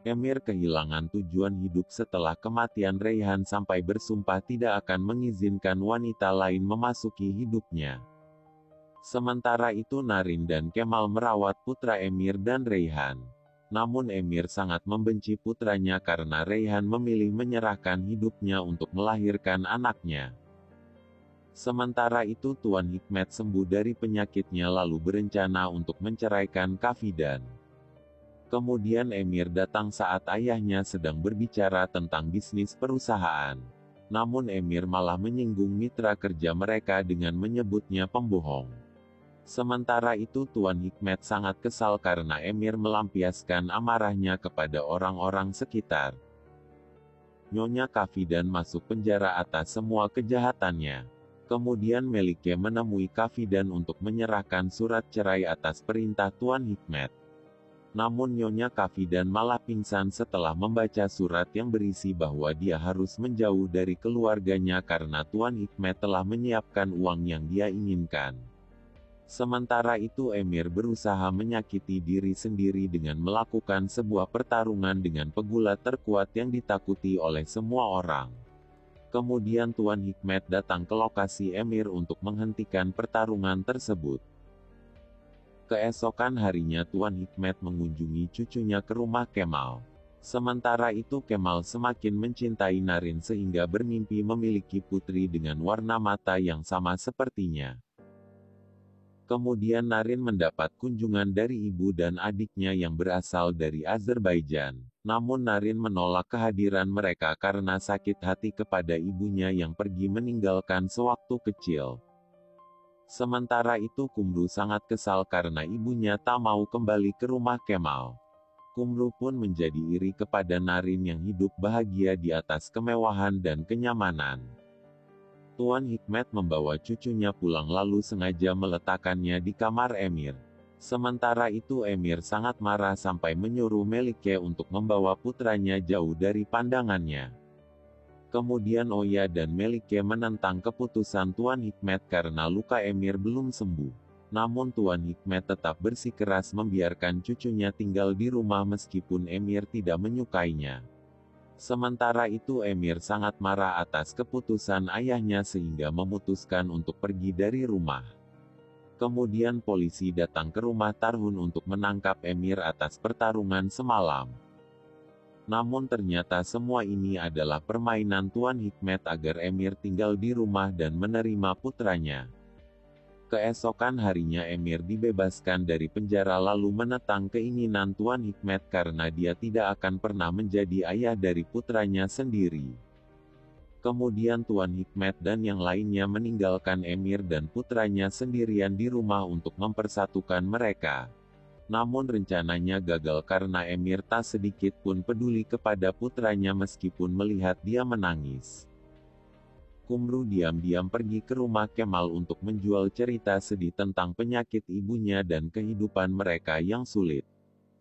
Emir kehilangan tujuan hidup setelah kematian Reyhan sampai bersumpah tidak akan mengizinkan wanita lain memasuki hidupnya. Sementara itu Naren dan Kemal merawat putra Emir dan Reyhan. Namun Emir sangat membenci putranya karena Reyhan memilih menyerahkan hidupnya untuk melahirkan anaknya. Sementara itu Tuan Hikmet sembuh dari penyakitnya lalu berencana untuk menceraikan Kafidan. Kemudian Emir datang saat ayahnya sedang berbicara tentang bisnis perusahaan. Namun Emir malah menyinggung mitra kerja mereka dengan menyebutnya pembohong. Sementara itu Tuan Hikmet sangat kesal karena Emir melampiaskan amarahnya kepada orang-orang sekitar. Nyonya Kafidan masuk penjara atas semua kejahatannya. Kemudian Melike menemui Kafidan untuk menyerahkan surat cerai atas perintah Tuan Hikmet. Namun Nyonya Kafidan malah pingsan setelah membaca surat yang berisi bahwa dia harus menjauh dari keluarganya karena Tuan Hikmet telah menyiapkan uang yang dia inginkan. Sementara itu Emir berusaha menyakiti diri sendiri dengan melakukan sebuah pertarungan dengan pegulat terkuat yang ditakuti oleh semua orang. Kemudian Tuan Hikmet datang ke lokasi Emir untuk menghentikan pertarungan tersebut. Keesokan harinya Tuan Hikmet mengunjungi cucunya ke rumah Kemal. Sementara itu Kemal semakin mencintai Naren sehingga bermimpi memiliki putri dengan warna mata yang sama sepertinya. Kemudian Naren mendapat kunjungan dari ibu dan adiknya yang berasal dari Azerbaijan. Namun Naren menolak kehadiran mereka karena sakit hati kepada ibunya yang pergi meninggalkan sewaktu kecil. Sementara itu Kumru sangat kesal karena ibunya tak mau kembali ke rumah Kemal. Kumru pun menjadi iri kepada Naren yang hidup bahagia di atas kemewahan dan kenyamanan. Tuan Hikmet membawa cucunya pulang lalu sengaja meletakkannya di kamar Emir. Sementara itu Emir sangat marah sampai menyuruh Melike untuk membawa putranya jauh dari pandangannya. Kemudian Oya dan Melike menentang keputusan Tuan Hikmet karena luka Emir belum sembuh. Namun Tuan Hikmet tetap bersikeras membiarkan cucunya tinggal di rumah meskipun Emir tidak menyukainya. Sementara itu Emir sangat marah atas keputusan ayahnya sehingga memutuskan untuk pergi dari rumah. Kemudian polisi datang ke rumah Tarhun untuk menangkap Emir atas pertarungan semalam. Namun ternyata semua ini adalah permainan Tuan Hikmet agar Emir tinggal di rumah dan menerima putranya. Keesokan harinya Emir dibebaskan dari penjara lalu menentang keinginan Tuan Hikmet karena dia tidak akan pernah menjadi ayah dari putranya sendiri. Kemudian Tuan Hikmet dan yang lainnya meninggalkan Emir dan putranya sendirian di rumah untuk mempersatukan mereka. Namun rencananya gagal karena Emir tak sedikit pun peduli kepada putranya meskipun melihat dia menangis. Kumru diam-diam pergi ke rumah Kemal untuk menjual cerita sedih tentang penyakit ibunya dan kehidupan mereka yang sulit.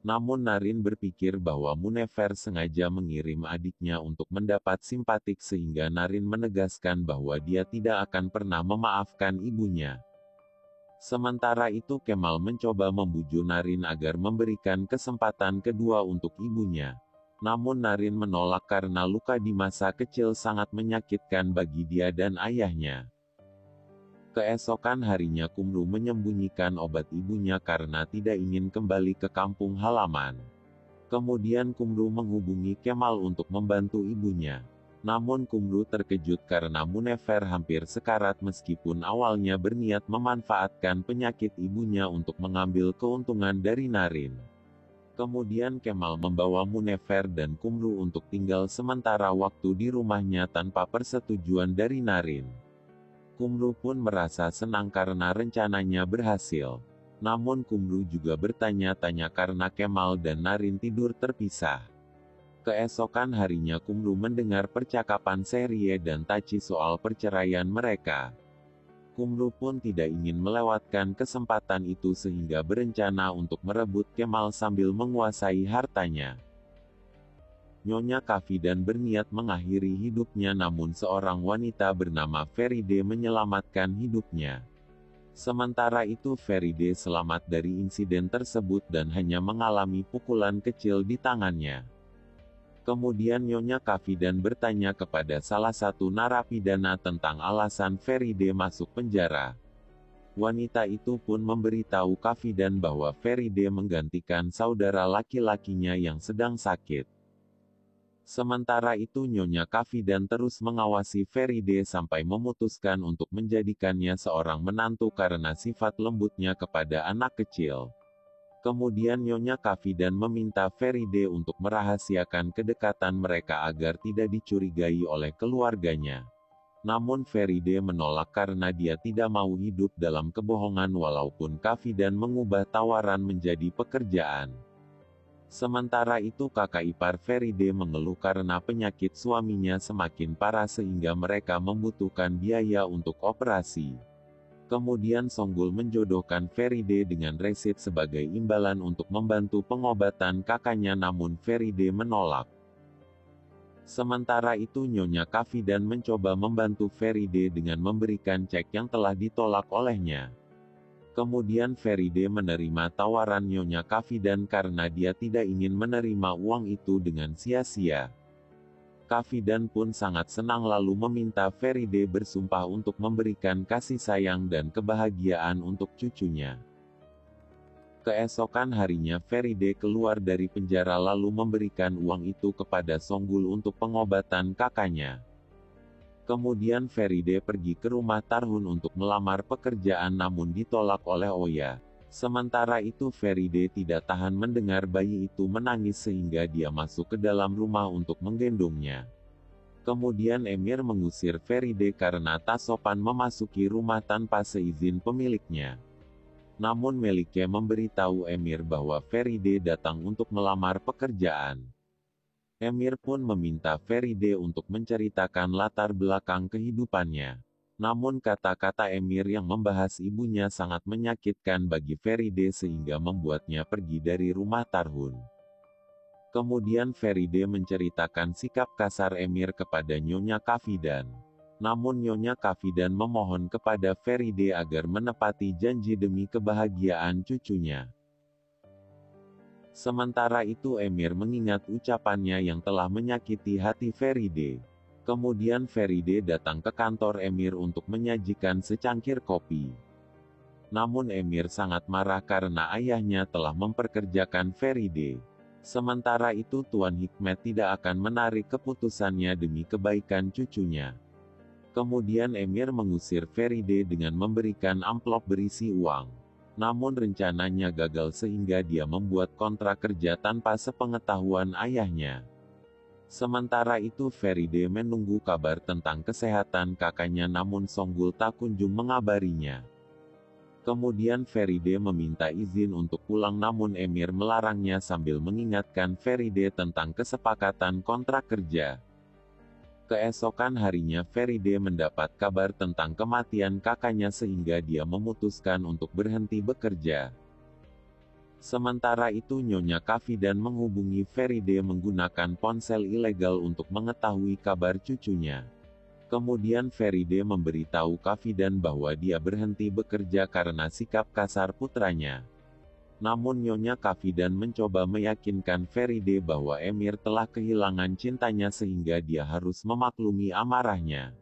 Namun Naren berpikir bahwa Munefer sengaja mengirim adiknya untuk mendapat simpatik sehingga Naren menegaskan bahwa dia tidak akan pernah memaafkan ibunya. Sementara itu Kemal mencoba membujuk Naren agar memberikan kesempatan kedua untuk ibunya. Namun Naren menolak karena luka di masa kecil sangat menyakitkan bagi dia dan ayahnya. Keesokan harinya Kumru menyembunyikan obat ibunya karena tidak ingin kembali ke kampung halaman. Kemudian Kumru menghubungi Kemal untuk membantu ibunya. Namun Kumru terkejut karena Munefer hampir sekarat meskipun awalnya berniat memanfaatkan penyakit ibunya untuk mengambil keuntungan dari Naren. Kemudian Kemal membawa Munefer dan Kumru untuk tinggal sementara waktu di rumahnya tanpa persetujuan dari Naren. Kumru pun merasa senang karena rencananya berhasil. Namun Kumru juga bertanya-tanya karena Kemal dan Naren tidur terpisah. Keesokan harinya Kumru mendengar percakapan Serie dan Tachi soal perceraian mereka. Kumru pun tidak ingin melewatkan kesempatan itu sehingga berencana untuk merebut Kemal sambil menguasai hartanya. Nyonya Kafidan berniat mengakhiri hidupnya namun seorang wanita bernama Feride menyelamatkan hidupnya. Sementara itu Feride selamat dari insiden tersebut dan hanya mengalami pukulan kecil di tangannya. Kemudian Nyonya Kafidan bertanya kepada salah satu narapidana tentang alasan Feride masuk penjara. Wanita itu pun memberitahu Kafidan bahwa Feride menggantikan saudara laki-lakinya yang sedang sakit. Sementara itu Nyonya Kafidan terus mengawasi Feride sampai memutuskan untuk menjadikannya seorang menantu karena sifat lembutnya kepada anak kecil. Kemudian Nyonya Kafidan meminta Feride untuk merahasiakan kedekatan mereka agar tidak dicurigai oleh keluarganya. Namun Feride menolak karena dia tidak mau hidup dalam kebohongan walaupun Kafidan mengubah tawaran menjadi pekerjaan. Sementara itu kakak ipar Feride mengeluh karena penyakit suaminya semakin parah sehingga mereka membutuhkan biaya untuk operasi. Kemudian Songgul menjodohkan Feride dengan Resid sebagai imbalan untuk membantu pengobatan kakaknya namun Feride menolak. Sementara itu Nyonya Kafidan mencoba membantu Feride dengan memberikan cek yang telah ditolak olehnya. Kemudian Feride menerima tawaran Nyonya Kafidan karena dia tidak ingin menerima uang itu dengan sia-sia. Kafidan pun sangat senang lalu meminta Feride bersumpah untuk memberikan kasih sayang dan kebahagiaan untuk cucunya. Keesokan harinya Feride keluar dari penjara lalu memberikan uang itu kepada Songgul untuk pengobatan kakaknya. Kemudian Feride pergi ke rumah Tarhun untuk melamar pekerjaan namun ditolak oleh Oya. Sementara itu Feride tidak tahan mendengar bayi itu menangis sehingga dia masuk ke dalam rumah untuk menggendongnya. Kemudian Emir mengusir Feride karena tak sopan memasuki rumah tanpa seizin pemiliknya. Namun Melike memberitahu Emir bahwa Feride datang untuk melamar pekerjaan. Emir pun meminta Feride untuk menceritakan latar belakang kehidupannya. Namun kata-kata Emir yang membahas ibunya sangat menyakitkan bagi Feride sehingga membuatnya pergi dari rumah Tarhun. Kemudian Feride menceritakan sikap kasar Emir kepada Nyonya Kafidan. Namun Nyonya Kafidan memohon kepada Feride agar menepati janji demi kebahagiaan cucunya. Sementara itu Emir mengingat ucapannya yang telah menyakiti hati Feride. Kemudian Feride datang ke kantor Emir untuk menyajikan secangkir kopi. Namun Emir sangat marah karena ayahnya telah memperkerjakan Feride. Sementara itu Tuan Hikmet tidak akan menarik keputusannya demi kebaikan cucunya. Kemudian Emir mengusir Feride dengan memberikan amplop berisi uang. Namun rencananya gagal sehingga dia membuat kontrak kerja tanpa sepengetahuan ayahnya. Sementara itu Feride menunggu kabar tentang kesehatan kakaknya namun Songgul tak kunjung mengabarinya. Kemudian Feride meminta izin untuk pulang namun Emir melarangnya sambil mengingatkan Feride tentang kesepakatan kontrak kerja. Keesokan harinya Feride mendapat kabar tentang kematian kakaknya sehingga dia memutuskan untuk berhenti bekerja. Sementara itu Nyonya Kafidan menghubungi Feride menggunakan ponsel ilegal untuk mengetahui kabar cucunya. Kemudian Feride memberitahu Kafidan bahwa dia berhenti bekerja karena sikap kasar putranya. Namun Nyonya Kafidan mencoba meyakinkan Feride bahwa Emir telah kehilangan cintanya sehingga dia harus memaklumi amarahnya.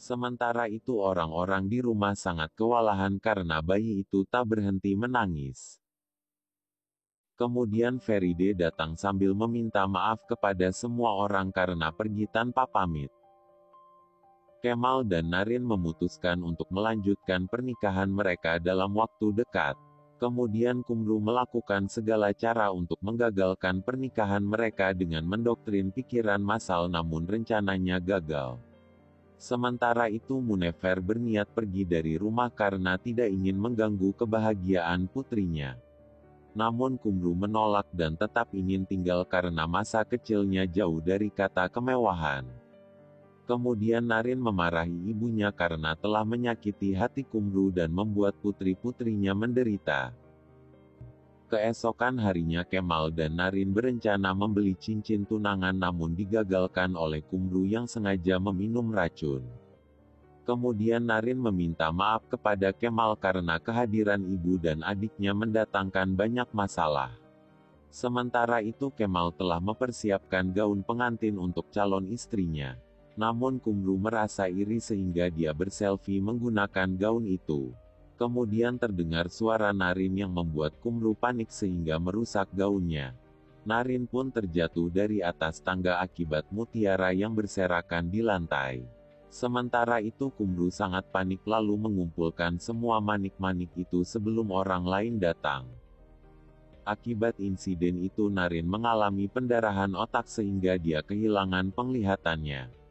Sementara itu orang-orang di rumah sangat kewalahan karena bayi itu tak berhenti menangis. Kemudian Feride datang sambil meminta maaf kepada semua orang karena pergi tanpa pamit. Kemal dan Narin memutuskan untuk melanjutkan pernikahan mereka dalam waktu dekat. Kemudian Kumru melakukan segala cara untuk menggagalkan pernikahan mereka dengan mendoktrin pikiran massal namun rencananya gagal. Sementara itu Munefer berniat pergi dari rumah karena tidak ingin mengganggu kebahagiaan putrinya. Namun Kumru menolak dan tetap ingin tinggal karena masa kecilnya jauh dari kata kemewahan. Kemudian Narin memarahi ibunya karena telah menyakiti hati Kumru dan membuat putri-putrinya menderita. Keesokan harinya Kemal dan Narin berencana membeli cincin tunangan namun digagalkan oleh Kumru yang sengaja meminum racun. Kemudian Narin meminta maaf kepada Kemal karena kehadiran ibu dan adiknya mendatangkan banyak masalah. Sementara itu Kemal telah mempersiapkan gaun pengantin untuk calon istrinya. Namun Kumru merasa iri sehingga dia berselfie menggunakan gaun itu. Kemudian terdengar suara Naren yang membuat Kumru panik sehingga merusak gaunnya. Naren pun terjatuh dari atas tangga akibat mutiara yang berserakan di lantai. Sementara itu Kumru sangat panik lalu mengumpulkan semua manik-manik itu sebelum orang lain datang. Akibat insiden itu Naren mengalami pendarahan otak sehingga dia kehilangan penglihatannya.